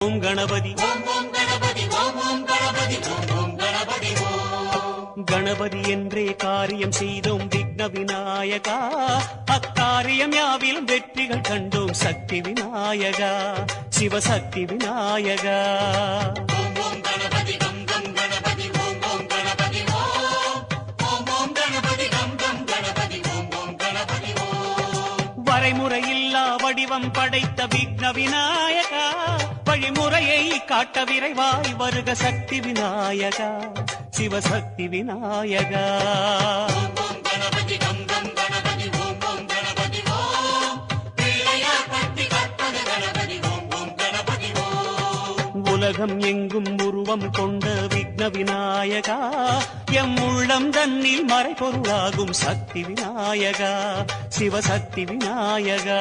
ஓம் கணபதி கணபதி என்றே காரியம் செய்தோம் விக்ன விநாயகா. அக்காரியம் யாவிலும் வெற்றிகள் கண்டோம் சக்தி விநாயகா, சிவசக்தி விநாயகா. வரைமுறையில்லா வடிவம் படைத்த விக்ன விநாயகா, வழிமுறையை காட்ட விரைவாய் வருக சக்தி விநாயகா, சிவசக்தி விநாயகா. உலகம் எங்கும் உருவம் கொண்ட விக்ன விநாயகா, எம் உள்ளம் தன்னில் மறைபொருளாகும் சக்தி விநாயகா, சிவசக்தி விநாயகா.